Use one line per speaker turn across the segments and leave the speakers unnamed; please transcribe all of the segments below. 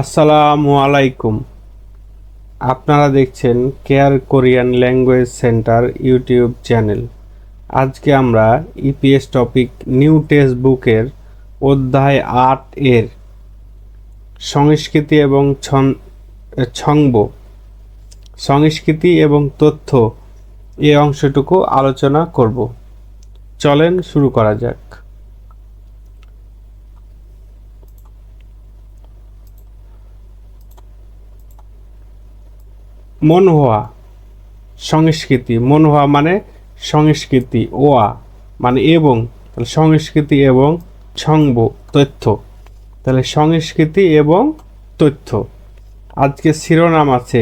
আসসালামু আলাইকুম। আপনারা দেখছেন care Korean language centre YouTube channel. আজকে আমরা ইপিএস টপিক নিউ টেক্সট বুকের অধ্যায় ৮ এর সংস্কৃতি এবং ছংব সংস্কৃতি এবং তথ্য এই অংশটুকু আলোচনা করব। চলেন শুরু করা যাক। মনহোয়া সংস্কৃতি, মনহোয়া মানে সংস্কৃতি, ওয়া মানে এবং, তাহলে সংস্কৃতি এবং ছংব তথ্য, তাহলে সংস্কৃতি এবং তথ্য। আজকে শিরোনাম আছে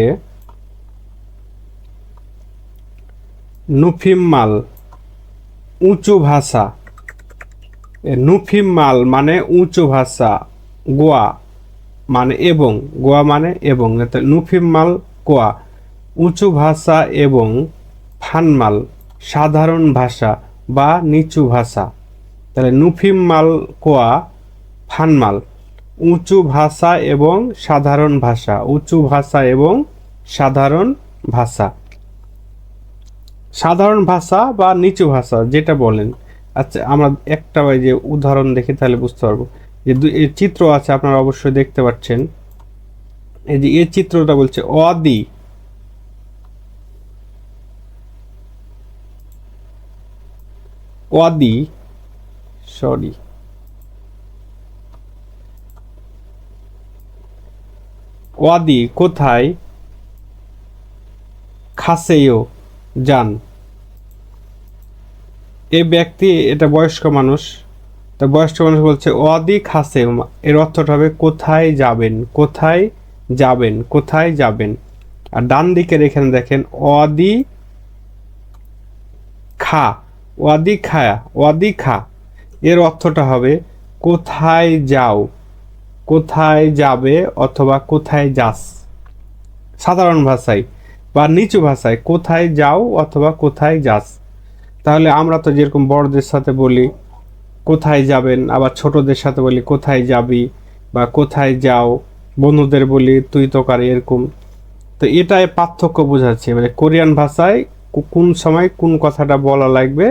নুফিম্মাল উঁচু ভাষা। নুফিম্মাল মানে উঁচু ভাষা, গোয়া মানে এবং, গোয়া মানে এবং, নুফিম্মাল গোয়া উঁচু ভাষা এবং ফানমাল সাধারণ ভাষা বা নিচু ভাষা। তাহলে নুফিম্মাল কোয়া ফানমাল উঁচু ভাষা এবং সাধারণ ভাষা, উঁচু ভাষা এবং সাধারণ ভাষা, সাধারণ ভাষা বা নিচু ভাষা যেটা বলেন। আচ্ছা, আমরা একটা যে উদাহরণ দেখি তাহলে বুঝতে পারবো। যে চিত্র আছে আপনারা অবশ্যই দেখতে পাচ্ছেন। এই যে এই চিত্রটা বলছে অদি ওয়াদি সরি ওয়াদি কোথায় খাসেও যান। এই ব্যক্তি, এটা বয়স্ক মানুষ, তা বয়স্ক মানুষ বলছে ওয়াদি খাসেও, এর অর্থটা হবে কোথায় যাবেন, কোথায় যাবেন, কোথায় যাবেন। আর ডান দিকের এখানে দেখেন ওয়াদি খা, ওয়াদি খায়া, ওয়াদি খা, এর অর্থটা হবে কোথায় যাও, কোথায় যাবে অথবা কোথায় যাস। সাধারণ ভাষায় বা নিচু ভাষায় কোথায় যাও অথবা কোথায় যাস। তাহলে আমরা তো যেরকম বড়দের সাথে বলি কোথায় যাবেন, আবার ছোটদের সাথে বলি কোথায় যাবি বা কোথায় যাও, বন্ধুদের বলি তুই তোকারি, এরকম। তো এটাই পার্থক্য বোঝাচ্ছে, মানে কোরিয়ান ভাষায় কোন সময় কোন কথাটা বলা লাগবে,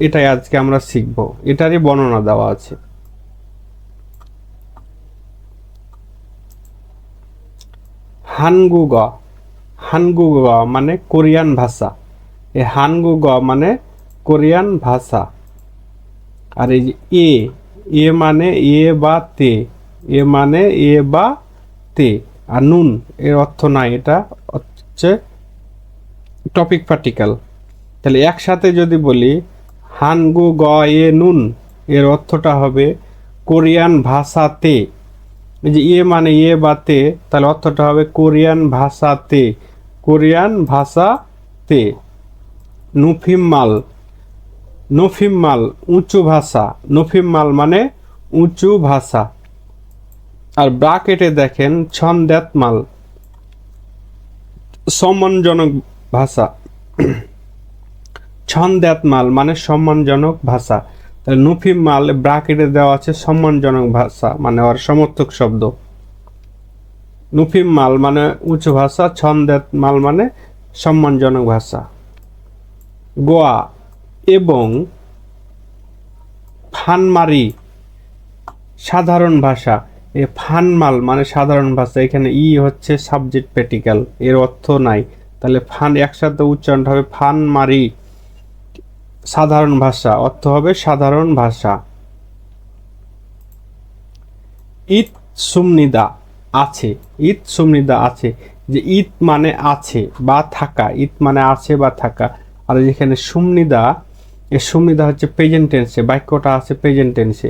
এটাই আজকে আমরা শিখব। এটারই বর্ণনা দেওয়া আছে। হানগুগ, হানগুগ মানে কোরিয়ান ভাষা। এই হানগুগ মানে কোরিয়ান ভাষা। আর এই যে এ মানে এ বা তে, এ মানে এ বা তে, আর নুন এর অর্থ নাই, এটা হচ্ছে টপিক পার্টিকেল। তাহলে একসাথে যদি বলি হানগু গ এ নুন, এর অর্থটা হবে কোরিয়ান ভাষাতে। এই যে এ মানে এ বা তে, তাহলে অর্থটা হবে কোরিয়ান ভাষাতে, কোরিয়ান ভাষাতে। নুফিম্মাল, নফিম্মাল উঁচু ভাষা, নফিম্মাল মানে উঁচু ভাষা। আর ব্রাকেটে দেখেন ছন্দ্যাতমাল সম্মানজনক ভাষা, ছন্দ্যাতমাল মানে সম্মানজনক ভাষা। তাহলে নুফিম্মাল ব্রাকেটে দেওয়া আছে সম্মানজনক ভাষা, মানে ওর সমর্থক শব্দ। নুফিম্মাল মানে উঁচু ভাষা, ছন্দ্যাতমাল মানে সম্মানজনক ভাষা। গোয়া এবং ফানমারি সাধারণ ভাষা। এ ফানমাল মানে সাধারণ ভাষা, এখানে হচ্ছে সাবজেক্ট প্যার্টিকেল, এর অর্থ নাই। তাহলে ফান একসাথে উচ্চারণ হবে ফানমারি সাধারণ ভাষা, অর্থ হবে সাধারণ ভাষা। ঈদ সুমনিদা আছে, ঈদ সুমনিদা আছে, যে ঈদ মানে আছে বা থাকা, ঈদ মানে আছে বা থাকা। আর যেখানে সুমনিদা, এই সুমনিদা হচ্ছে প্রেজেন্ট টেন্সে, বাক্যটা আছে প্রেজেন্ট টেন্সে।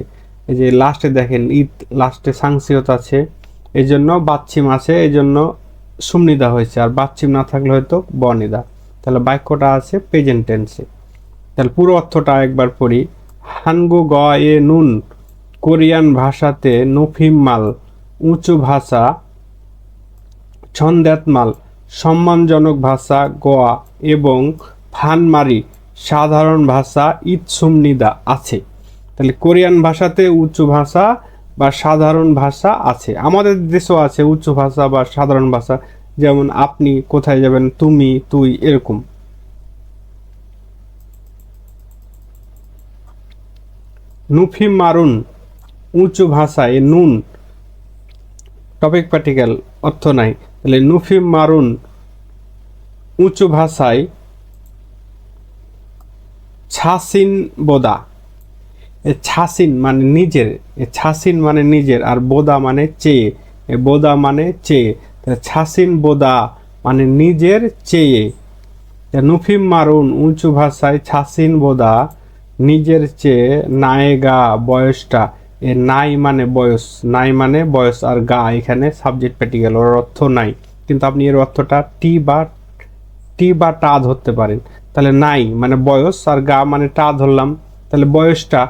এই যে লাস্টে দেখেন ঈদ, লাস্টে সাংসিয়ত আছে, এই জন্য বাচ্চিম আছে, এই জন্য সুমনিদা হয়েছে। আর বাচ্চিম না থাকলে হয়তো বনিদা। তাহলে বাক্যটা আছে প্রেজেন্ট টেন্সে। তাহলে পুরো অর্থটা একবার পড়ি। হানগু গ এ নুন কোরিয়ান ভাষাতে নফিম্মাল উঁচু ভাষা, ছন্দ্যাতমাল সম্মানজনক ভাষা, গোয়া এবং ফানমারি সাধারণ ভাষা, ইৎসুমনিদা আছে। তাহলে কোরিয়ান ভাষাতে উঁচু ভাষা বা সাধারণ ভাষা আছে। আমাদের দেশেও আছে উচ্চ ভাষা বা সাধারণ ভাষা, যেমন আপনি কোথায় যাবেন, তুমি, তুই, এরকম। নুফি মারুন উঁচু ভাষায়, নুন টপিক পার্টিকেল, অর্থ নাই, তাহলে নুফি মারুন উঁচু ভাষায় ছাসিন বোদা। ছাসিন মানে নিজের, ছাসিন মানে নিজের, আর বোদা মানে চেয়ে, বোদা মানে চেয়ে, ছাসিন বোদা মানে নিজের চেয়ে। নুফিম মারুন উঁচু ভাষায় ছাসিন বোদা নিজের চেয়ে নায়েগা বয়সটা। নাই মানে বয়স, নাই মানে বয়স, আর গা এখানে সাবজেক্ট প্যাটিকেল, ওর অর্থ নাই, কিন্তু আপনি এর অর্থটা টি বা টা ধরতে পারেন। তাহলে নাই মানে বয়স, আর গা মানে টা ধরলাম, তাহলে বয়সটা।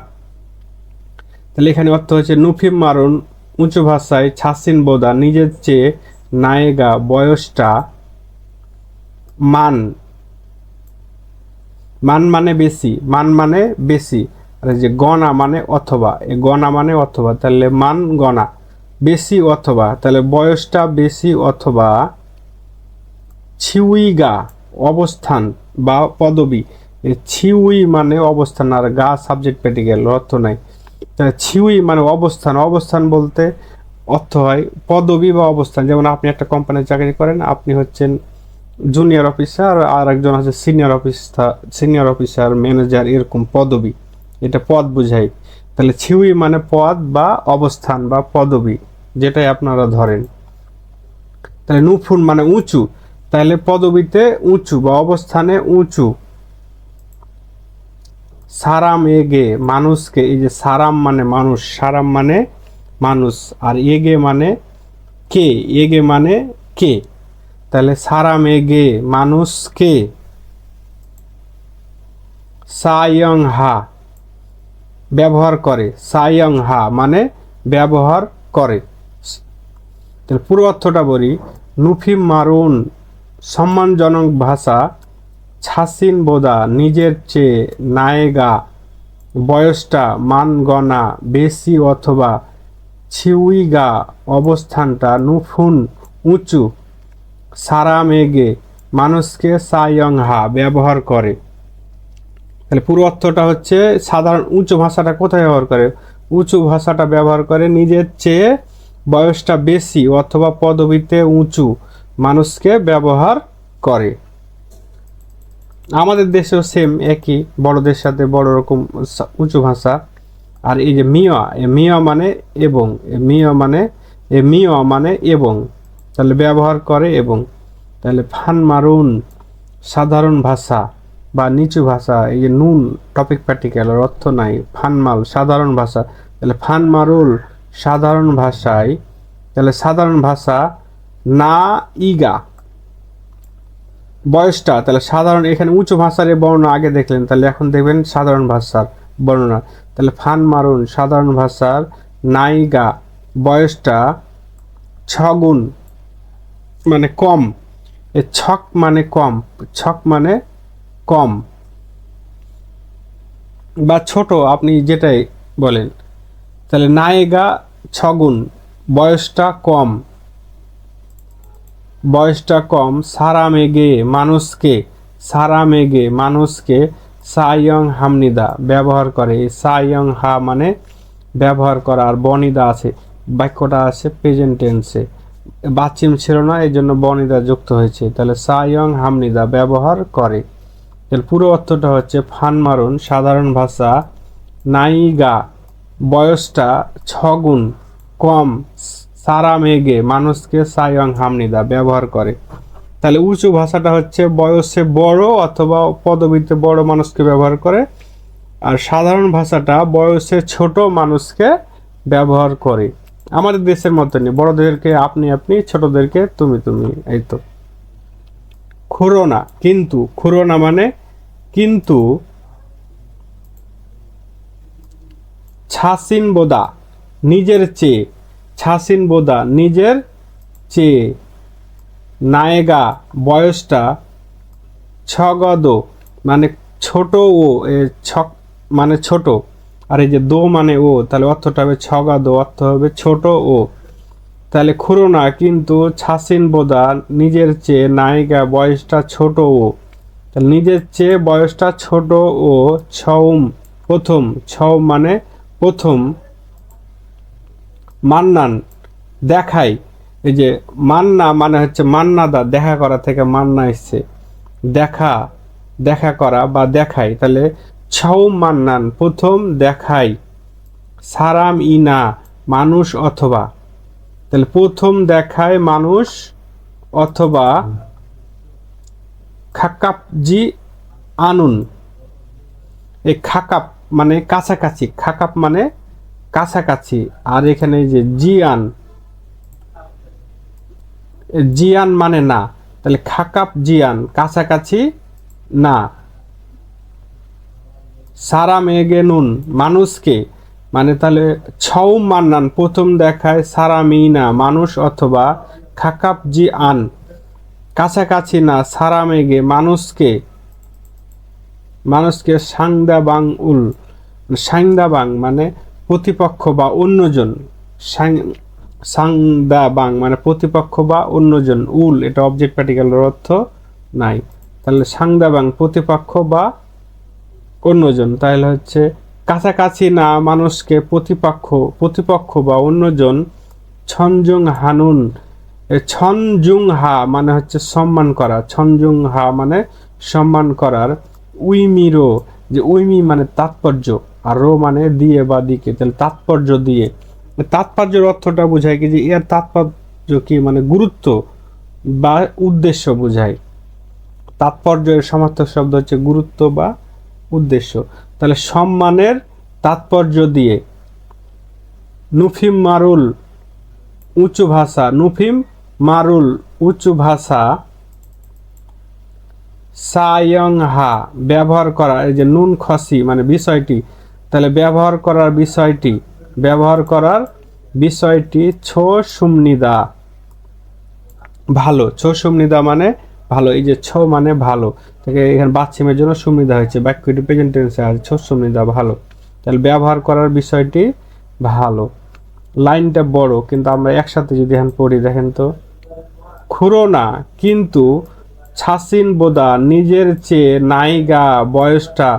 তাহলে এখানে অর্থ হচ্ছে নুফিম মারুন উঁচু ভাষায় ছাসিন বোদা নিজের চেয়ে নায়েগা বয়সটা মান, মান মানে বেশি, মান মানে বেশি, আর যে গণা মানে অথবা, এই গণা মানে অথবা, তাহলে মান গণা বেশি অথবা, তাহলে বয়সটা বেশি অথবা ছিউইগা অবস্থান বা পদবি। ছিউই মানে অবস্থান, আর গা সাবজেক্ট প্যাটিকেল, অর্থ নাই। তাহলে ছিউই মানে অবস্থান, অবস্থান বলতে অর্থ হয় পদবি বা অবস্থান। যেমন আপনি একটা কোম্পানির চাকরি করেন, আপনি হচ্ছেন জুনিয়র অফিসার, আর একজন আছে সিনিয়র অফিসার, ম্যানেজার, এরকম পদবি, এটা পদ বোঝায়। তাহলে ছিউই মানে পদ বা অবস্থান বা পদবি, যেটাই আপনারা ধরেন। তাহলে নুফুন মানে উঁচু, তাহলে পদবিতে উঁচু বা অবস্থানে উঁচু। সারাম এগে মানুষকে, এই যে সারাম মানে মানুষ, সারাম মানে মানুষ, আর এগে মানে কে, এগে মানে কে, তাহলে সারাম এগে মানুষকে সায়ং হা ব্যবহার করে, সায়ং হা মানে ব্যবহার করে। তাহলে পুরো অর্থটা বলি, নুফিম মারুন সম্মানজনক ভাষা ছাসিন বোদা নিজের চেয়ে নায়েগা বয়সটা মান গণা বেশি অথবা ছিউইগা অবস্থানটা নুফুন উঁচু সারামেগে মানুষকে সায়ং হা ব্যবহার করে। তাহলে পুরো অর্থটা হচ্ছে সাধারণ উঁচু ভাষাটা কোথায় ব্যবহার করে, উঁচু ভাষাটা ব্যবহার করে নিজের চেয়ে বয়সটা বেশি অথবা পদবিতে উঁচু মানুষকে ব্যবহার করে। আমাদের দেশেও সেম একই, বড়দের সাথে বড় রকম উঁচু ভাষা। আর এই যে মিয়া, মিয়া মানে এবং, মিয়া মানে এবং, তাহলে ব্যবহার করে এবং। তাহলে ফান মারুন সাধারণ ভাষা বা নিচু ভাষা, এই যে নুন টপিক পার্টিকেল, অর্থ নাই, ফানমাল সাধারণ ভাষা, তাহলে ফান মারুল সাধারণ ভাষায়, তাহলে সাধারণ ভাষা না ইগা বয়সটা, তাহলে সাধারণ, এখানে উঁচু ভাষার বর্ণনা আগে দেখলেন, তাহলে এখন দেখবেন সাধারণ ভাষার বর্ণনা। তাহলে ফান মারুন সাধারণ ভাষার নাইগা বয়সটা ছগুণ মানে কম, এ ছক মানে কম, ছক মানে কম বা ছোট, আপনি যেটাই বলেন। তাহলে নায়েগা ছগুণ বয়সটা কম, বয়সটা কম সারা মেঘে মানুষকে সায়ং হামনিদা ব্যবহার করে। এই সায়ং হা মানে ব্যবহার করা, আর বনিদা আছে, বাক্যটা আছে প্রেজেন্ট টেন্সে, বাচিম ছিল না, এই জন্য বনিদা যুক্ত হয়েছে। তাহলে সায়ং হামনিদা ব্যবহার করে। তাহলে পুরো অর্থটা হচ্ছে ফান মারুন সাধারণ ভাষা নাইগা বয়সটা ছগুণ কম সারা মেঘে মানুষকে সায়ং হামনিদা ব্যবহার করে। তাহলে উঁচু ভাষাটা হচ্ছে বয়সে বড় অথবা পদবিতে বড় মানুষকে ব্যবহার করে, আর সাধারণ ভাষাটা বয়সে ছোট মানুষকে ব্যবহার করে। আমাদের দেশের মতনই, বড়দেরকে আপনি আপনি, ছোটদেরকে তুমি তুমি, এই তো। খুরোনা কিন্তু, খুরোনা মানে কিন্তু। ছাসিন বোদা নিজের চেয়ে, ছাসিন বোদা নিজের চেয়ে নায়েগা বয়সটা ছগদ মানে ছোট, ও ছক মানে ছোট, আর এই যে দো মানে ও, তাহলে অর্থটা হবে ছগা দো, অর্থ হবে ছোট ও। তাহলে খুরোনা কিন্তু ছাসিন বোদা নিজের চেয়ে নায়িকা বয়সটা ছোট ও, তাহলে নিজের চেয়ে বয়সটা ছোট ও। ছৌম প্রথম, ছৌ মানে প্রথম, মান্নান দেখাই, এই যে মান্না মানে হচ্ছে মান্নাদা, দেখা করা থেকে মান্না এসছে, দেখা, দেখা করা বা দেখাই, তাহলে ছৌ মান্নান প্রথম দেখাই, সারাম ইনা মানুষ অথবা, তাহলে প্রথম দেখায় মানুষ অথবা খাকাপজি আনুন, এই খাকাপ মানে কাছাকাছি, খাকাপ মানে কাছাকাছি, আর এখানে যে জিয়ান, জিয়ান মানে না, তাহলে খাকাপ জিয়ান কাছাকাছি না। সারা মেঘে নুন মানুষকে, মানে তাহলে ছৌ মান্নান প্রথম দেখায় সারা মিনা মানুষ অথবা খাকাপ জি আন কাছাকাছি না, সারা মেঘে মানুষকে, মানুষকে সাংদাবাং উল, সাংদাবাং মানে প্রতিপক্ষ বা অন্যজন, সাংদাবাং মানে প্রতিপক্ষ বা অন্যজন, উল এটা অবজেক্ট পার্টিকেলের অর্থ নাই, তাহলে সাংদাবাং প্রতিপক্ষ বা অন্যজন, তাহলে হচ্ছে কাছাকাছি না মানুষকে প্রতিপক্ষ, প্রতিপক্ষ বা অন্যজন। ছনজুং হানুন, ছনজুং হা মানে হচ্ছে সম্মান করা, ছনজুং হা মানে সম্মান করার। উইমিরো, যে উইমি মানে তাৎপর্য, আর রো মানে দিয়ে বা দিকে, তাহলে তাৎপর্য দিয়ে, তাৎপর্যের অর্থটা বোঝায় কি যে এর তাৎপর্য কি মানে গুরুত্ব বা উদ্দেশ্য বোঝায়। তাৎপর্যের সমার্থক শব্দ হচ্ছে গুরুত্ব বা উদ্দেশ্য, তাহলে সম্মানের তাৎপর্য দিয়ে। নুফিম মারুল উঁচু ভাষা, নুফিম মারুল উঁচু ভাষা। সায়ং হা ব্যবহার করা, এই যে নুন খসি মানে বিষয়টি, তাহলে ব্যবহার করার বিষয়টি, ব্যবহার করার বিষয়টি। ছো সুমনিদা ভালো, ছো সুমনিদা মানে ভালো, এই যে ছো মানে ভালো, থেকে এখানে বাচ্চিমের জন্য সুমনিদা হয়েছে, বাক্যটি প্রেজেন্ট টেন্সে আছে, ছো সুমনিদা ভালো, তাহলে ব্যবহার করার বিষয়টি ভালো। লাইনটা বড়, কিন্তু আমরা একসাথে যদি এখন পড়ি দেখেন তো। খুরোনা কিন্তু ছাসিন বোদা নিজের চেয়ে নাইগা বয়সটা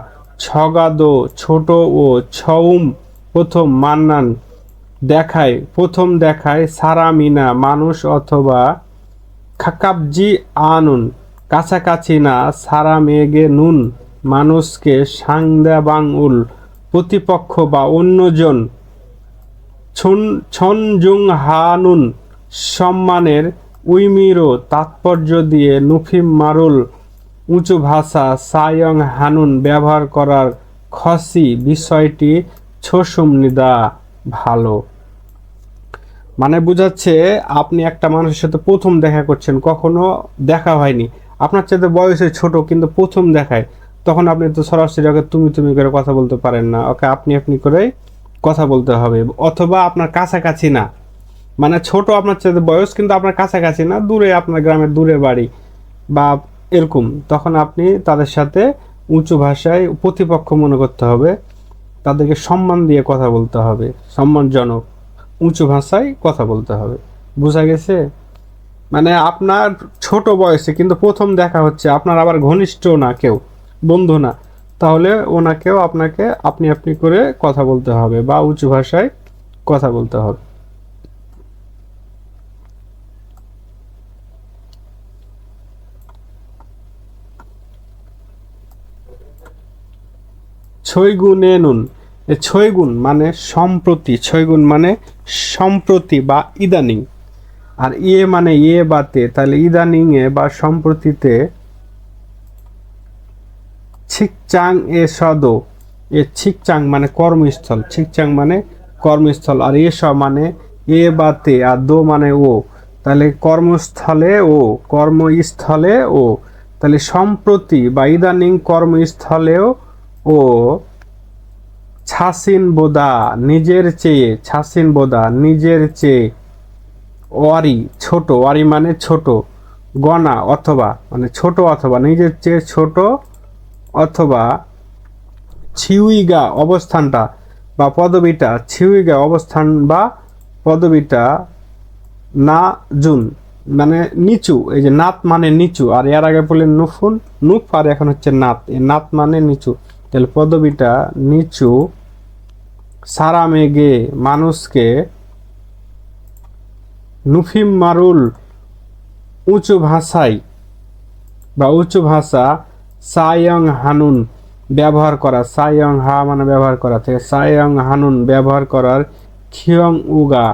ছগাদো ছোট ও। ছৌম প্রথম মান্নান দেখায়, প্রথম দেখায় সারা মিনা মানুষ অথবা খাকাবজি আনুন কাছাকাছি না, সারা মেঘে নুন মানুষকে সাংদাবাংউল প্রতিপক্ষ বা অন্যজন। ছনজুং হানুন সম্মানের। উইমিরো তাৎপর্য দিয়ে। নুফিম মারুল উঁচু ভাষা। সায়ং হানুন ব্যবহার করার। খসি বিষয়টি। ছোসুমনিদা ভালো, মানে বুঝাচ্ছে আপনি একটা মানুষের সাথে প্রথম দেখা করছেন, কখনো দেখা হয়নি, আপনার চাইতে বয়সে ছোট কিন্তু প্রথম দেখায়, তখন আপনি তো সরাসরি ওকে তুমি তুমি করে কথা বলতে পারেন না, ওকে আপনি আপনি করে কথা বলতে হবে। অথবা আপনার কাছাকাছি না, মানে ছোট আপনার চাইতে বয়স কিন্তু আপনার কাছাকাছি না, দূরে, আপনার গ্রামের দূরে বাড়ি বা এরকম, তখন আপনি তাদের সাথে উঁচু ভাষায় প্রতিপক্ষ মনে করতে হবে, তাদেরকে সম্মান দিয়ে কথা বলতে হবে, সম্মানজনক উঁচু ভাষায় কথা বলতে হবে। বোঝা গেছে? মানে আপনার ছোট বয়সে কিন্তু প্রথম দেখা হচ্ছে, আপনার আবার ঘনিষ্ঠ না, কেউ বন্ধু না, তাহলে ওনাকেও আপনাকে আপনি আপনি করে কথা বলতে হবে বা উঁচু ভাষায় কথা বলতে হবে। ছয়গুণে নুন, ছয়গুণ মানে সম্প্রতি, ছয়গুণ মানে সম্প্রতি বা ইদানিং, আর ইয়ে মানে ইয়ে বাতে, তাহলে ইদানিং এ বা সম্প্রতিতে। ছিকচাং এ সদ, এ ছিকচাং মানে কর্মস্থল, ছিকচাং মানে কর্মস্থল, আর এ স মানে এ বাতে, আর দো মানে ও, তাহলে কর্মস্থলে ও, কর্মস্থলে ও, তাহলে সম্প্রতি বা ইদানিং কর্মস্থলেও ও। ছাসিন বোদা নিজের চেয়ে, ছাসিন বোদা নিজের চেয়ে। ওয়ারি ছোট, ওয়ারি মানে ছোট, গনা অথবা মানে ছোট অথবা, নিজের চেয়ে ছোট অথবা। ছিউইগা অবস্থানটা, বা পদবিটা ছিউইগা অবস্থান বা পদবিটা না জুন মানে নিচু, এই যে নাত মানে নিচু, আর এর আগে বললেন নুফুন নুফ, আর এখন হচ্ছে নাত, এই নাত মানে নিচু, তাহলে পদবিটা নিচু সারা মেঘে মানুষকে নুফিম মারুল উঁচু ভাষায় বা উঁচু ভাষা সায়ং হানুন ব্যবহার করা, সায়ং হা মানে ব্যবহার করা থেকে সায়ং হানুন ব্যবহার করার খিয়ং উগা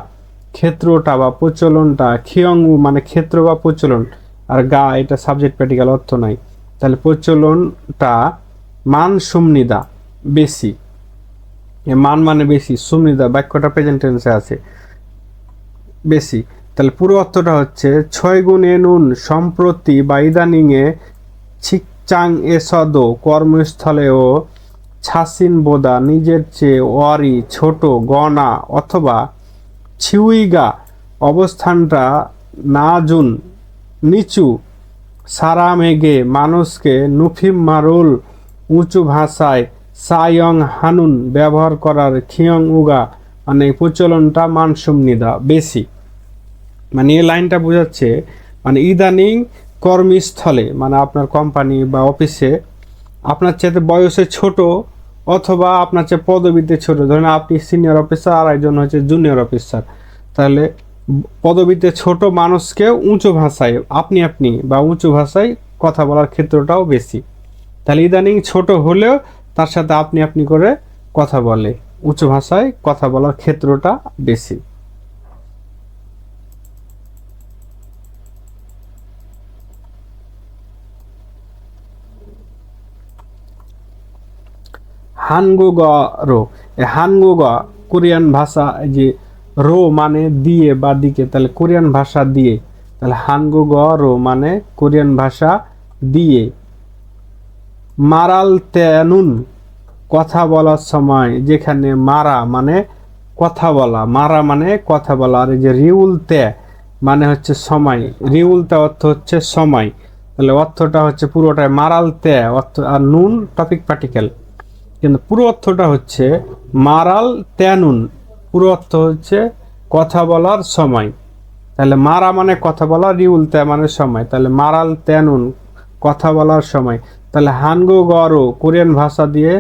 ক্ষেত্রটা বা প্রচলনটা, খিয়ং উ মানে ক্ষেত্র বা প্রচলন, আর গা এটা সাবজেক্ট প্র্যাকটিক্যাল অর্থ নাই, তাহলে প্রচলনটা মান সুমনিদা বেশি, মান মানে বেশি, সুমনিদা বাক্যটা প্রেজেন্ট টেন্সে আছে বেশি, তাহলে পুরো অর্থটা হচ্ছে 6 গুণে নুন সম্প্রতি বা ইদানিংয়ে ছিকচাং এসদ কর্মস্থলেও ছাসিন বোদা নিজের চেয়ে ওয়ারি ছোট গনা অথবা ছিউইগা অবস্থানটা না জুন নিচু সারা মেঘে মানুষকে নুফিম মারুল উঁচু ভাষায় সায়ং হানুন ব্যবহার করার খিয়ং উগা মানে প্রচলনটা মানসুমনিদা বেশি, মানে এই লাইনটা বোঝাচ্ছে মানে ইদানিং কর্মস্থলে মানে আপনার কোম্পানি বা অফিসে আপনার চাইতে বয়সে ছোট অথবা আপনার চেয়ে পদবিতে ছোট, ধরেন আপনি সিনিয়র অফিসার আর একজন হচ্ছে জুনিয়র অফিসার, তাহলে পদবিতে ছোট মানুষকে উঁচু ভাষায় আপনি বা উঁচু ভাষায় কথা বলার ক্ষেত্রটাও বেশি, তাহলে ইদানিং ছোট হলেও তার সাথে আপনি করে কথা বলে, উঁচু ভাষায় কথা বলার ক্ষেত্রটা বেশি। হানগুগ রো, হানগুগ কোরিয়ান ভাষা, এই যে রো মানে দিয়ে বা দিকে, তাহলে কোরিয়ান ভাষা দিয়ে, তাহলে হানগুগ রো মানে কোরিয়ান ভাষা দিয়ে মারাল তেনুন কথা বলার সময়, যেখানে মারা মানে কথা বলা, মারা মানে কথা বলা, আর এই যে রিউল তে মানে হচ্ছে সময়, রিউল তে অর্থ হচ্ছে সময়, তাহলে অর্থটা হচ্ছে পুরোটাই মারাল তে অর্থ, আর নুন টপিক পার্টিকেল, কিন্তু পুরো অর্থটা হচ্ছে মারাল তেনুন, পুরো অর্থ হচ্ছে কথা বলার সময়, তাহলে মারা মানে কথা বলা, রিউল তে মানে সময়, তাহলে মারাল তেনুন কথা বলার সময়, তাহলে হানগু গরো কোরিয়ান ভাষা দিয়ে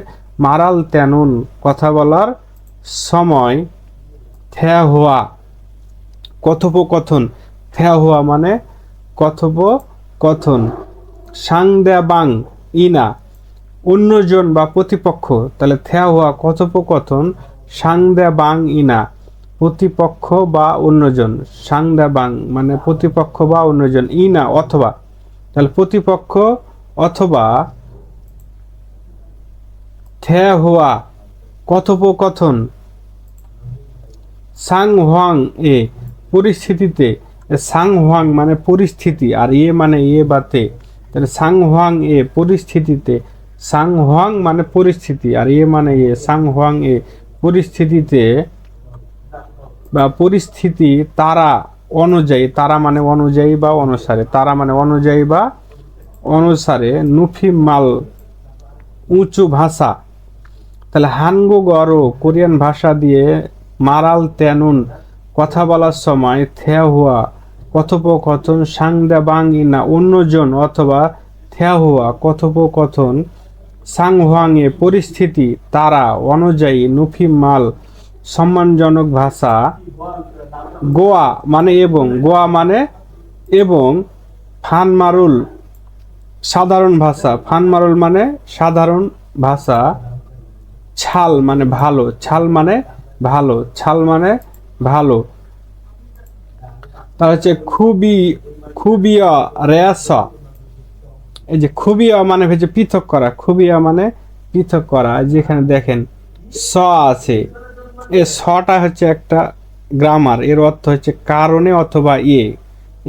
মারাল তেনুন কথা বলার সময় থ্যা হুয়া কথোপকথন, থ্যা হুয়া মানে কথোপকথন, সাং দ্যা বাং ইনা অন্যজন বা প্রতিপক্ষ, তাহলে থ্যা হুয়া কথোপকথন সাং দ্যা বাং ইনা প্রতিপক্ষ বা অন্যজন, সাং দ্যা বাং মানে প্রতিপক্ষ বা অন্যজন, ইনা অথবা, তাহলে প্রতিপক্ষ অথবা থ্যা হুয়া কথোপকথন সাং হোয়াং এ পরিস্থিতিতে, সাং হোয়াং মানে পরিস্থিতি, আর মানে বাতে, তাহলে সাং হোয়াং এ পরিস্থিতিতে, সাং হোয়াং মানে পরিস্থিতি, আর মানে সাং হোয়াং এ পরিস্থিতিতে বা পরিস্থিতি তারা অনুযায়ী, তারা মানে অনুযায়ী বা অনুসারে, তারা মানে অনুযায়ী বা অনুসারে নুফি মাল উঁচু ভাষা, তাহলে হানগু গরো কোরিয়ান ভাষা দিয়ে মারাল তেনুন কথা বলার সময় থ্যা হুয়া কথোপকথন সাংদা বাং ইনা অন্যজন অথবা থ্যা হুয়া কথোপকথন সাং হোয়াংয়ে পরিস্থিতি তারা অনুযায়ী নুফি মাল সম্মানজনক ভাষা, গোয়া মানে এবং, গোয়া মানে এবং, ফানমারুল সাধারণ ভাষা, ফানমারুল মানে সাধারণ ভাষা, ছাল মানে ভালো, ছাল মানে ভালো, ছাল মানে ভালো, তার হচ্ছে খুবিয়া রেয়াসা, এই যে খুবিয়া মানে হচ্ছে পৃথক করা, খুবিয়া মানে পৃথক করা, যেখানে দেখেন স আছে, এ সটা হচ্ছে একটা গ্রামার, এর অর্থ হচ্ছে কারণে অথবা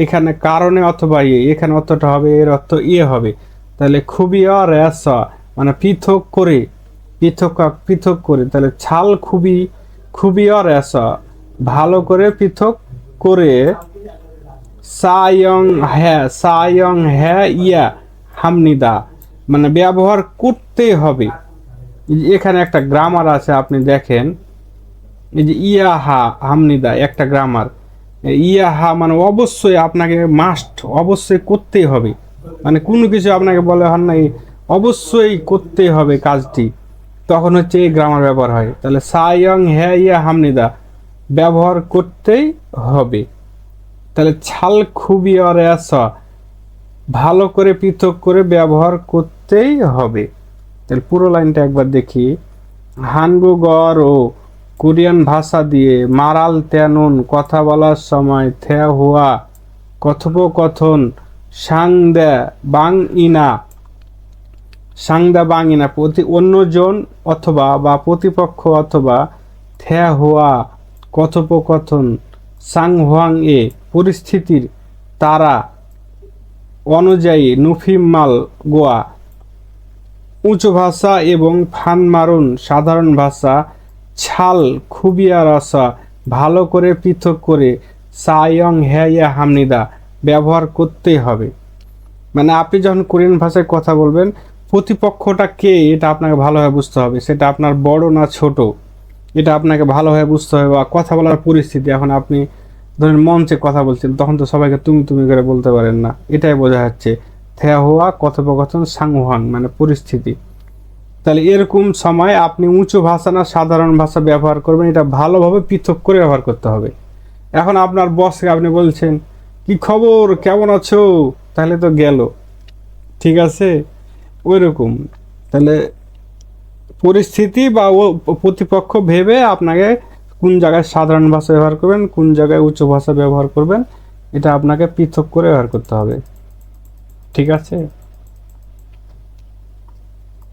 এখানে কারণে অথবা এখানে অর্থটা হবে, এর অর্থ হবে, তাহলে খুবিয়া রেয়াসা মানে পৃথক করে, পৃথক করে, তাহলে ছাল খুবিয়া রেয়াসা ভালো করে পৃথক করে, সায়ং হ্যা ইয়া হামনিদা মানে ব্যবহার করতে হবে, এই যে এখানে একটা গ্রামার আছে, আপনি দেখেন এই যে ইয়া হা হামনিদা একটা গ্রামার। ইয়া হা মানে অবশ্যই আপনাকে মাস্ট অবশ্যই করতেই হবে, মানে কোনো কিছু আপনাকে বলে হন না অবশ্যই করতেই হবে কাজটি, তখন হচ্ছে এই গ্রামার ব্যবহার হয়। তাহলে সায়ং হ্যাঁ ইয়া হামনিদা ব্যবহার করতেই হবে। তাহলে ছাল খুবই আর ভালো করে পৃথক করে ব্যবহার করতেই হবে। তাহলে পুরো লাইনটা একবার দেখি। হানগুগর ও কোরিয়ান ভাষা দিয়ে মারাল তেনুন কথা বলার সময় থে হুয়া কথোপকথন সাংদা বাং ইনা প্রতি অন্যজন অথবা বা প্রতিপক্ষ অথবা থে হুয়া কথোপকথন সাং হুয়াং এ পরিস্থিতির তারা অনুযায়ী নুফিমাল গোয়া উঁচু ভাষা এবং ফানমারুন সাধারণ ভাষা ছাল খুবিয়া রসা ভালো করে পৃথক করে সায়ং হ্যায়া হামনিদা ব্যবহার করতেই হবে। মানে আপনি যখন কোরিয়ান ভাষায় কথা বলবেন, প্রতিপক্ষটা কে এটা আপনাকে ভালোভাবে বুঝতে হবে, সেটা আপনার বড় না ছোট এটা আপনাকে ভালোভাবে বুঝতে হবে। বা কথা বলার পরিস্থিতি, এখন আপনি ধরেন মঞ্চে কথা বলছেন, তখন তো সবাইকে তুমি তুমি করে বলতে পারেন না, এটাই বোঝা যাচ্ছে থে হুয়া কথোপকথন সাংহাং মানে পরিস্থিতি। তাহলে এরকম সময় আপনি উঁচু ভাষা না সাধারণ ভাষা ব্যবহার করবেন, এটা ভালোভাবে পৃথক করে ব্যবহার করতে হবে। এখন আপনার বসকে আপনি বলছেন কি খবর কেমন আছো, তাহলে তো গেল, ঠিক আছে ওই রকম। তাহলে পরিস্থিতি বা ও প্রতিপক্ষ ভেবে আপনাকে কোন জায়গায় সাধারণ ভাষা ব্যবহার করবেন, কোন জায়গায় উচ্চ ভাষা ব্যবহার করবেন, এটা আপনাকে পৃথক করে ব্যবহার করতে হবে, ঠিক আছে।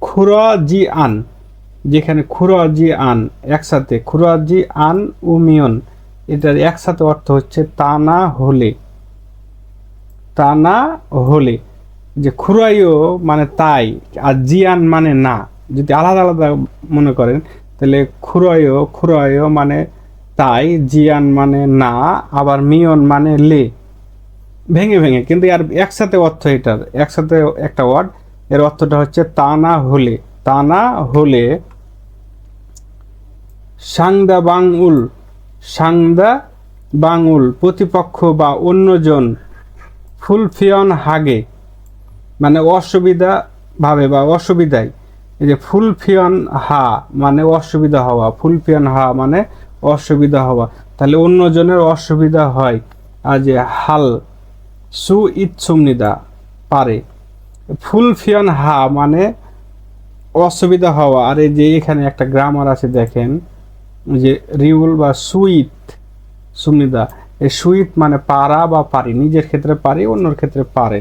খুরা জি আন, যেখানে খুরা জি আন একসাথে, খুরা জি আন উমিয়ন এটার একসাথে অর্থ হচ্ছে তা না হলে, তা না হলে। যে খুরাইও মানে তাই, আর জিয়ান মানে না, যদি আলাদা আলাদা মনে করেন তাহলে খুরাইও মানে তাই, জিয়ান মানে না, আবার মিয়ন মানে লে, ভেঙে ভেঙে, কিন্তু আর একসাথে অর্থ, এটার একসাথে একটা ওয়ার্ড, এর অর্থটা হচ্ছে তা না হলে। তা না হলে সাংদা বাংউল, সাংদা বাংউল প্রতিপক্ষ বা অন্যজন, ফুলফিয়ন হাগে মানে অসুবিধা ভাবে বা অসুবিধায়। এই যে ফুলফিয়ন হা মানে অসুবিধা হওয়া, ফুলফিয়ন হা মানে অসুবিধা হওয়া, তাহলে অন্যজনের অসুবিধা হয়। আর যে হাল সু ইচ্ছুমনিদা পারে, ফুলফিয়ন হা মানে অসুবিধা হওয়া। আর এই যে এখানে একটা গ্রামার আছে দেখেন, যে রিউল বা সুইট সুমনিদা, এই সুইট মানে পারা বা পারি, নিজের ক্ষেত্রে পারি অন্যর ক্ষেত্রে পারে,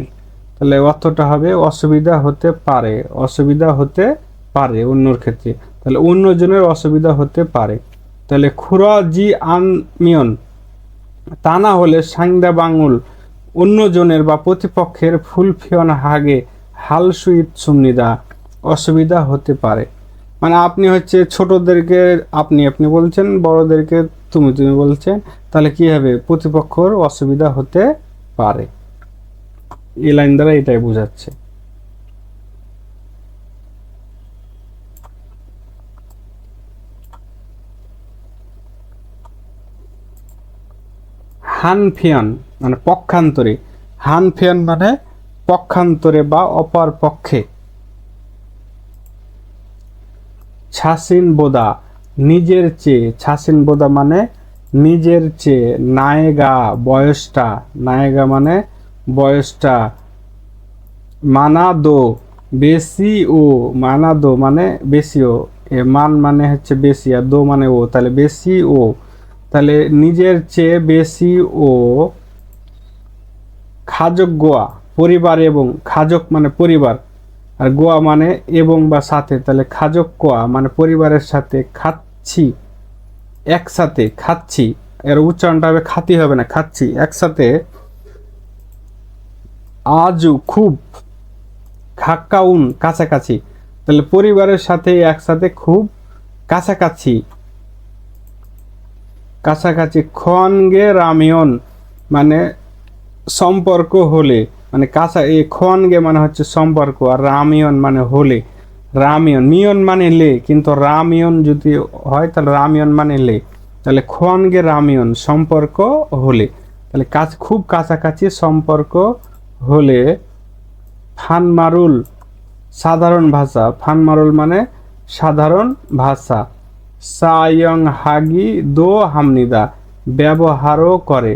তাহলে অর্থটা হবে অসুবিধা হতে পারে, অসুবিধা হতে পারে অন্যর ক্ষেত্রে, তাহলে অন্যজনের অসুবিধা হতে পারে। তাহলে খুরা জি আন মিয়ন তা না হলে সাংদা বাঙুল অন্যজনের বা প্রতিপক্ষের ফুলফিয়ন হাগে হাল সুইট সুমনিদা অসুবিধা হতে পারে। মানে আপনি হচ্ছে ছোটদেরকে আপনি আপনি বলছেন, বড়দেরকে তুমি তুমি বলছেন, তাহলে কি হবে প্রতিপক্ষর অসুবিধা হতে পারে। এই লাইন দ্বারা এটাই বোঝাচ্ছে। হানফিয়ন মানে পক্ষান্তরে, হানফিয়ন মানে পক্ষান্তরে বা অপর পক্ষে। ছাসিন বোদা নিজের চেয়ে, ছাসিন বোদা মানে নিজের চেয়ে, নায়েগা বয়সটা, নায়েগা মানে বয়সটা, মানাদো বেশি ও, মানাদো মানে বেশিও, এ মান মানে হচ্ছে বেশি আর দো মানে ও, তাহলে বেশি ও, তাহলে নিজের চেয়ে বেশি ও। খাজক গোয়া পরিবার এবং, খাজক মানে পরিবার আর গোয়া মানে এবং বা সাথে, তাহলে খাজক গোয়া মানে পরিবারের সাথে খাচ্ছি, একসাথে খাচ্ছি, এর উচ্চারণটা হবে খাতি হবে না, খাচ্ছি একসাথে। আজু খুব, খাক্কাউন কাছাকাছি, তাহলে পরিবারের সাথে একসাথে খুব কাছাকাছি, কাছাকাছি। খনগে রামিয়ন মানে সম্পর্ক হলে, মানে কাছা, এই খনগে মানে হচ্ছে সম্পর্ক, আর রামিয়ন মানে হলে, রামিয়ন, মিয়ন মানে লে, কিন্তু রামিয়ন যদি হয় তাহলে রামিয়ন মানে লে, তাহলে খোয়ানগে রামিয়ন সম্পর্ক হলে, তাহলে খুব কাছাকাছি সম্পর্ক হলে ফানমারুল সাধারণ ভাষা, ফানমারুল মানে সাধারণ ভাষা, সায়ং হাগি দো হামনিদা ব্যবহারও করে।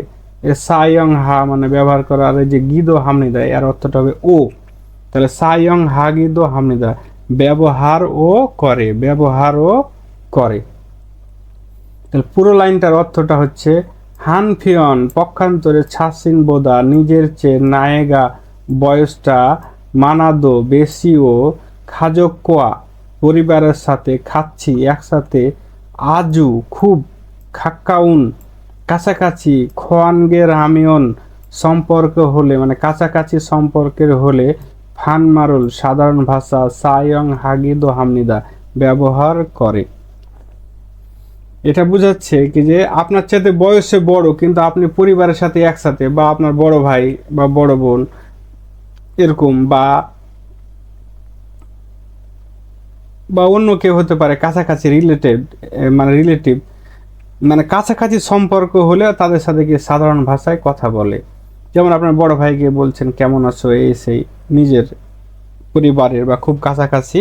এ সায়ং হা মানে ব্যবহার করা, আর এই যে গিদো হামনিদা এর অর্থটা হবে ও, তাহলে সায়ং হাগি দো হামনিদা ব্যবহার ও করে, ব্যবহারও করে। তাহলে পুরো লাইনটার অর্থটা হচ্ছে হানফিয়ন পক্ষান্তরে ছাসিন বোদা নিজের চেয়ে নায়েগা বয়সটা মানাদো বেশিও খাজোকোয়া পরিবারের সাথে খাচ্ছি একসাথে আজু খুব খাক্কাউন কাছাকাছি খোয়ানগে রামিয়ন সম্পর্ক হলে মানে কাছাকাছি সম্পর্কের হলে ফানমারুল সাধারণ ভাষা সায়ং হাগিদো হামনিদা ব্যবহার করে। এটা বোঝাচ্ছে কি যে আপনার চাইতে বয়সে বড় কিন্তু আপনি পরিবারের সাথে একসাথে, বা আপনার বড় ভাই বা বড় বোন এরকম, বা অন্য কেউ হতে পারে কাছাকাছি রিলেটিভ মানে কাছাকাছি সম্পর্ক হলে তাদের সাথে কি সাধারণ ভাষায় কথা বলে। যেমন আপনার বড় ভাইকে বলছেন কেমন আছো, এই সেই নিজের পরিবারের বা খুব কাছাকাছি,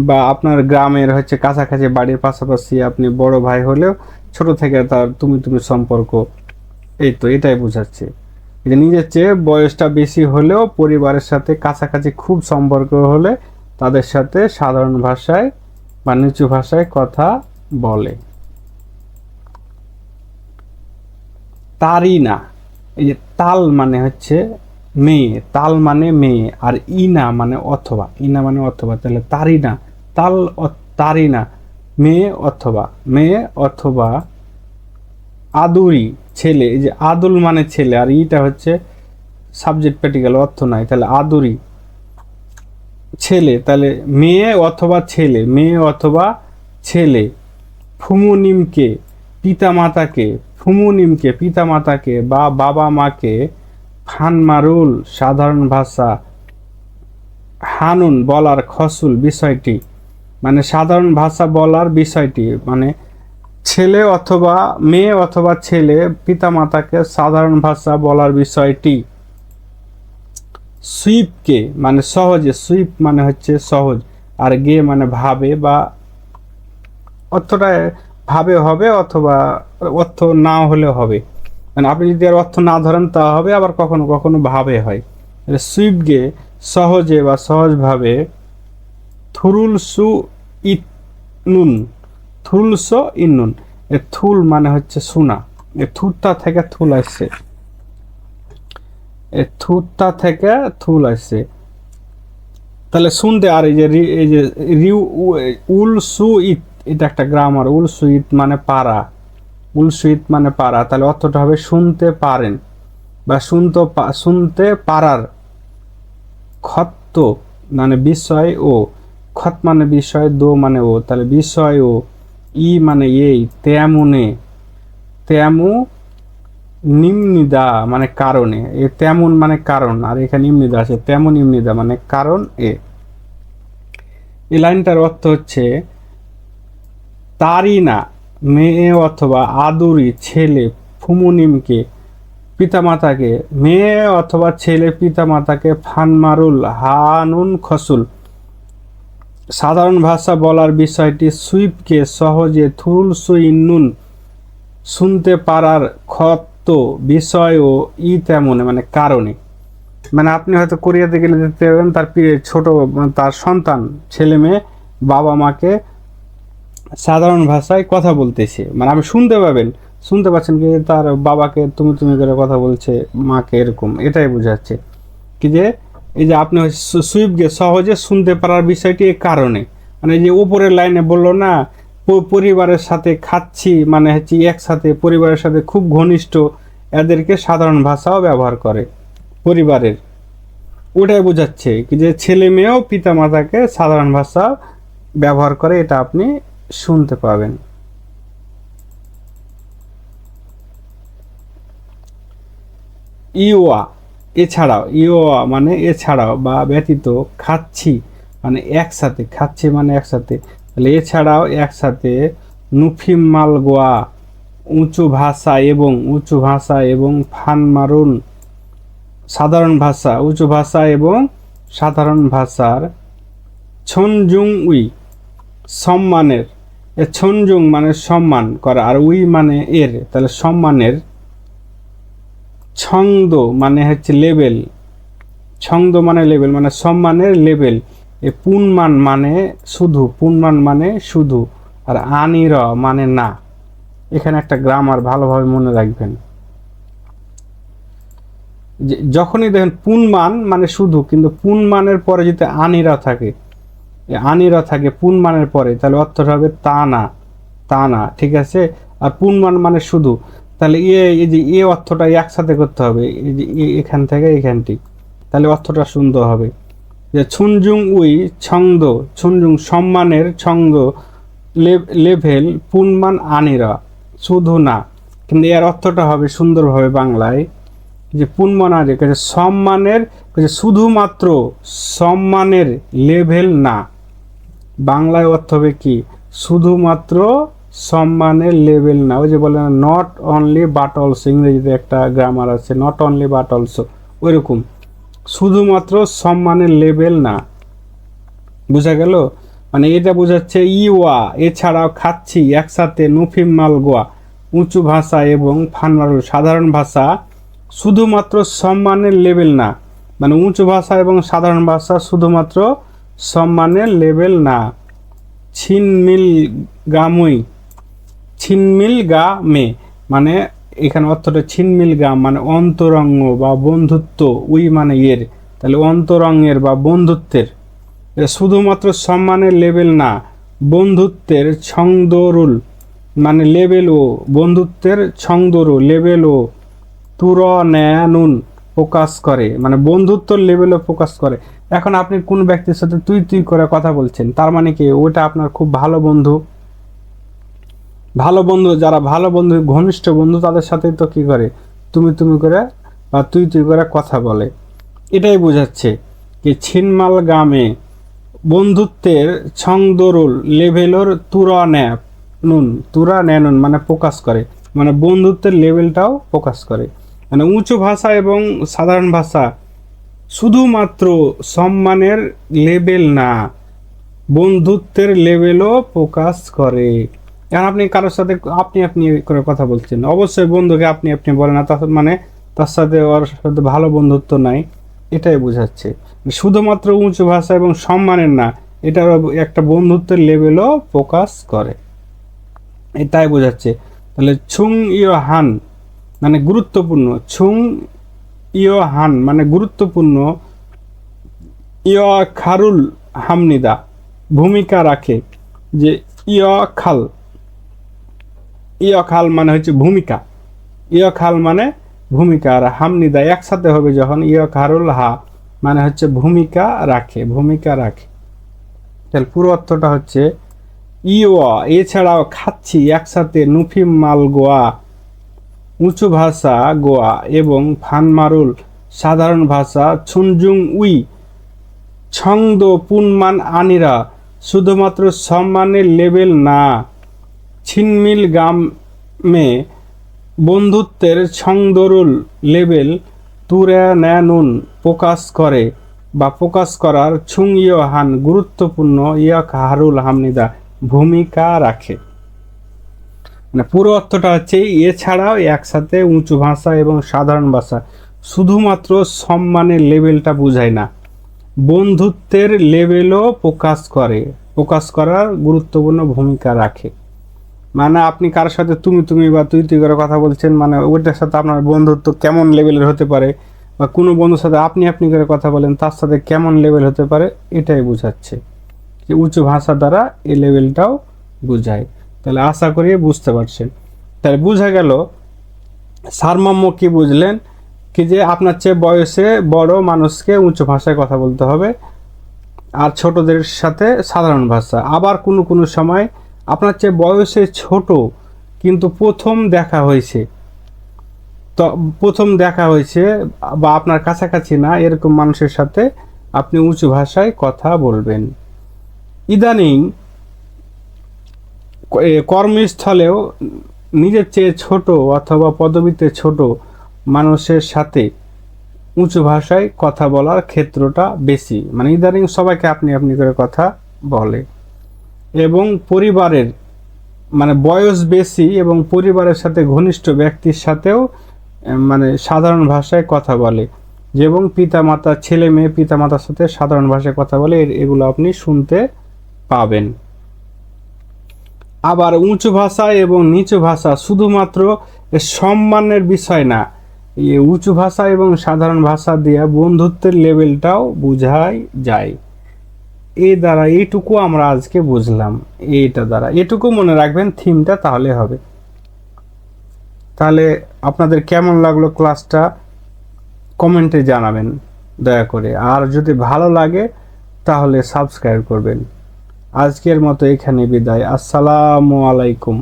বা আপনার গ্রামের হচ্ছে কাছাকাছি বাড়ির পাশাপাশি আপনি বড় ভাই হলেও ছোট থেকে তার তুমি তুমি সম্পর্ক, এই তো এটাই বোঝাচ্ছে যে নিজের চেয়ে বয়সটা বেশি হলেও পরিবারের সাথে কাছাকাছি খুব সম্পর্ক হলে তাদের সাথে সাধারণ ভাষায় বা নিচু ভাষায় কথা বলে। তারই না, এই যে তাল মানে হচ্ছে মেয়ে, তাল মানে মেয়ে, আর ইনা মানে অথবা, ইনা মানে অথবা, তাহলে তারই না তারই না মেয়ে অথবা আদুরি ছেলে, এই যে আদুল মানে ছেলে আর ইটা হচ্ছে সাবজেক্ট প্র্যাকটিক্যাল অর্থ নাই, তাহলে আদুরি ছেলে, তাহলে মেয়ে অথবা ছেলে ফুমুনিমকে পিতা মাতাকে বা বাবা মাকে ফানমারুল সাধারণ ভাষা হানুন বলার খসুল বিষয়টি, মানে সাধারণ ভাষা বলার বিষয়টি, মানে মেয়ে অথবা ছেলে পিতামাতাকে সাধারণ ভাষা বলার বিষয়টি সুইপকে মানে সহজে, সুইপ মানে হচ্ছে সহজ, আর গে মানে ভাবে, বা অর্থটা ভাবে হবে অথবা অর্থ না হলে হবে, মানে আপনি যদি আর অর্থ না ধরেন তা হবে, আবার কখনো কখনো ভাবে হয়। সুইপ গে সহজে বা সহজভাবে থুরুলসু ইন্নুন এ থুল মানে হচ্ছে শোনা, এ থুরটা থেকে থুল আসছে, তাহলে শুনতে। আর এই যে উল সু ইত এটা একটা গ্রামার, উল সুইত মানে পারা, তাহলে অর্থটা হবে শুনতে পারেন বা শুনতে পারার। খত্ত মানে বিষয় ও, খত মানে বিষয়, দো মানে ও, তাহলে বিষয় ও, ই মানে এই, তেমু নিম্নিদা মানে কারণে, এ তেমন মানে কারণ, আর এখানে নিম্নিদা আছে, তেমন নিম্নিদা মানে কারণ এ। এই লাইনটার অর্থ হচ্ছে তারই না মেয়ে অথবা আদুরি ছেলে ফুমুনিমকে পিতামাতাকে, মেয়ে অথবা ছেলে পিতামাতাকে ফানমারুল হানুন খসুল সাধারণ ভাষা বলার বিষয়টি সুইপকে সহজে থুরুলসু ইন্নুন শুনতে পারার খত্ত বিষয় ও ই তেমনে মানে কারণে। মানে আপনি হয়তো কোরিয়াতে গেলে দেখতে পাবেন তার ছোট তার সন্তান ছেলে মেয়ে বাবা মাকে সাধারণ ভাষায় কথা বলতেছে, মানে আপনি শুনতে পাচ্ছেন কি তার বাবাকে তুমি তুমি করে কথা বলছে, মাকে, এরকম এটাই বোঝাচ্ছে কি যে এই যে আপনি সুইপকে সহজে শুনতে পারার বিষয়টি এর কারণে, মানে যে উপরের লাইনে বললো না পরিবারের সাথে খাচ্ছি মানে হচ্ছে একসাথে পরিবারের সাথে খুব ঘনিষ্ঠ, এদেরকে সাধারণ ভাষাও ব্যবহার করে পরিবারের, ওটাই বোঝাচ্ছে কি যে ছেলে মেয়েও পিতা মাতাকে সাধারণ ভাষা ব্যবহার করে, এটা আপনি শুনতে পাবেন। ইওয়া মানে এছাড়াও বা ব্যতীত, খাচ্ছি মানে একসাথে, খাচ্ছি মানে একসাথে। তাহলে এছাড়াও একসাথে নুফিম মাল গোয়া, উঁচু ভাষা এবং ফানমারুন, সাধারণ ভাষা, উঁচু ভাষা এবং সাধারণ ভাষার ছনজুং উই, সম্মানের, ছনজুং মানে সম্মান করা, আর উই মানে এর, তাহলে সম্মানের, ছংদ মানে হচ্ছে লেভেল, ছংদ মানে লেভেল মানে সম্মানের লেভেল, এ পুনমান মানে শুধু, পুনমান মানে শুধু, আর আনির মানে না। এখানে একটা গ্রামার ভালোভাবে মনে রাখবেন, যখনই দেখেন পুনমান মানে শুধু, কিন্তু পুনমানের পরে যদি আনিরা থাকে, আনিরা থাকে পুনমানের পরে, তাহলে অর্থটা হবে তা না, তা না, ঠিক আছে। আর পুনমান মানে শুধু, তাহলে এই যে অর্থটা একসাথে করতে হবে, এই যে এখান থেকে এখানটি, তাহলে অর্থটা সুন্দর হবে। যে ছুনজুং উই ছন্দ, ছুনজুং সম্মানের, ছন্দ লেভেল, পুনমান আনিরা শুধু না, কিন্তু এর অর্থটা হবে সুন্দরভাবে বাংলায় যে পুনমনারে সম্মানের, শুধুমাত্র সম্মানের লেভেল না, বাংলায় অর্থ হবে কি শুধুমাত্র সম্মানের লেভেল না। ওই যে বলে না নট অনলি বাট অলসো, ইংরেজিতে একটা গ্রামার আছে নট অনলি বাট অলসো, ওইরকম শুধুমাত্র সম্মানের লেভেল না। বোঝা গেল? মানে এটা বোঝাচ্ছে ইওয়া এছাড়াও খাচ্ছি, একসাথে নুফিম মাল গোয়া, উঁচু ভাষা এবং ফানমারু সাধারণ ভাষা শুধুমাত্র সম্মানের লেভেল না, মানে উঁচু ভাষা এবং সাধারণ ভাষা শুধুমাত্র সম্মানের লেভেল না। ছিনমিল গামুই, ছিনমিল গা মে মানে এখানে অর্থটা ছিনমিল গা মানে অন্তরঙ্গ বা বন্ধুত্ব, উই মানে এর, তাহলে অন্তরঙ্গের বা বন্ধুত্বের, শুধুমাত্র সম্মানের লেভেল না, বন্ধুত্বের ছংদরুল মানে লেভেল ও, বন্ধুত্বের ছংদরু লেভেল ও, তুর ন্যানুন প্রকাশ করে, মানে বন্ধুত্বর লেভেলও প্রকাশ করে। এখন আপনি কোন ব্যক্তির সাথে তুই তুই করে কথা বলছেন, তার মানে কি ওটা আপনার খুব ভালো বন্ধু। ভালো বন্ধু, যারা ভালো বন্ধু ঘনিষ্ঠ বন্ধু তাদের সাথে তো কি করে তুমি তুমি করে বা তুই তুই করে কথা বলে। এটাই বোঝাচ্ছে যে ছিনমাল গ্রামে বন্ধুত্বের ছংদরুল লেভেলর তুরা ন্যানুন মানে প্রকাশ করে, মানে বন্ধুত্বের লেভেলটাও প্রকাশ করে। মানে উঁচু ভাষা এবং সাধারণ ভাষা শুধুমাত্র সম্মানের লেভেল না, বন্ধুত্বের লেভেলও প্রকাশ করে। এখন আপনি কারোর সাথে আপনি আপনি করে কথা বলছেন, অবশ্যই বন্ধুকে আপনি আপনি বলেন না, তার মানে তার সাথে ওর সাথে ভালো বন্ধুত্ব নাই, এটাই বোঝাচ্ছে। শুধুমাত্র উঁচু ভাষা এবং সম্মানের না, এটার একটা বন্ধুত্বের লেভেলও প্রকাশ করে, এটাই বোঝাচ্ছে। তাহলে ছুং ইয় হান মানে গুরুত্বপূর্ণ, ছুং ইয় হান মানে গুরুত্বপূর্ণ, ইয় খারুল হামনিদা ভূমিকা রাখে, যে ইয় খাল মানে হচ্ছে ভূমিকা, ইয় খাল মানে ভূমিকা, আর হামনিদা একসাথে হবে যখন, ইয় খারুল হা মানে হচ্ছে ভূমিকা রাখে, ভূমিকা রাখে। তাহলে পুরো অর্থটা হচ্ছে ইয়া এছাড়াও খাচ্ছি, একসাথে নুফিম মাল গোয়া, উঁচু ভাষা গোয়া এবং ফানমারুল সাধারণ ভাষা, ছুনজুং উই ছংদ পুনমান আনিরা শুধুমাত্র সম্মানের লেভেল না, ছিনমিল গামে বন্ধুত্বের ছংদরুল লেভেল তুরে ন্যানুন প্রকাশ করে বা প্রকাশ করার, ছুং ইয় হান গুরুত্বপূর্ণ, ইয়ক হারুল হামনিদা ভূমিকা রাখে। মানে পুরো অর্থটা হচ্ছে এছাড়াও একসাথে উঁচু ভাষা এবং সাধারণ ভাষা শুধুমাত্র সম্মানের লেভেলটা বোঝায় না, বন্ধুত্বের লেভেলও প্রকাশ করে, প্রকাশ করার গুরুত্বপূর্ণ ভূমিকা রাখে। মানে আপনি কারোর সাথে তুমি তুমি বা তুই তুই করে কথা বলছেন, মানে ওইটার সাথে আপনার বন্ধুত্ব কেমন লেভেলের হতে পারে, বা কোনো বন্ধুর সাথে আপনি আপনি করে কথা বলেন তার সাথে কেমন লেভেল হতে পারে, এটাই বোঝাচ্ছে যে উঁচু ভাষা দ্বারা এই লেভেলটাও বোঝায়। তাহলে আশা করি বুঝতে পারছেন। তাহলে বোঝা গেল সারমর্ম কি বুঝলেন, কি যে আপনার চেয়ে বয়সে বড় মানুষকে উঁচু ভাষায় কথা বলতে হবে, আর ছোটদের সাথে সাধারণ ভাষা। আবার কোনো কোনো সময় আপনার চেয়ে বয়সে ছোট কিন্তু প্রথম দেখা হয়েছে, তো প্রথম দেখা হয়েছে বা আপনার কাছাকাছি না এরকম মানুষের সাথে আপনি উঁচু ভাষায় কথা বলবেন। ইদানিং কর্মস্থলেও নিজের চেয়ে ছোট অথবা পদবিতে ছোট মানুষের সাথে উঁচু ভাষায় কথা বলার ক্ষেত্রটা বেশি, মানে ইদানিং সবাইকে আপনি আপনি করে কথা বলে। এবং পরিবারের মানে বয়স বেশি এবং পরিবারের সাথে ঘনিষ্ঠ ব্যক্তির সাথেও মানে সাধারণ ভাষায় কথা বলে, এবং পিতামাতা ছেলে মেয়ে পিতামাতার সাথে সাধারণ ভাষায় কথা বলে, এগুলো আপনি শুনতে পাবেন। আবার উঁচু ভাষা এবং নিচু ভাষা শুধুমাত্র সম্মানের বিষয় না, এই উঁচু ভাষা এবং সাধারণ ভাষা দিয়ে বন্ধুত্বের লেভেলটাও বোঝাই যায়। এই দ্বারা এইটুকু আমরা আজকে বুঝলাম, এইটা দ্বারা এটুকু মনে রাখবেন, থিমটা তাহলে হবে। তাহলে আপনাদের কেমন লাগলো ক্লাসটা কমেন্টে জানাবেন দয়া করে, আর যদি ভালো লাগে তাহলে সাবস্ক্রাইব করবেন। আজকের মতো এখানে বিদায়। আসসালামু আলাইকুম।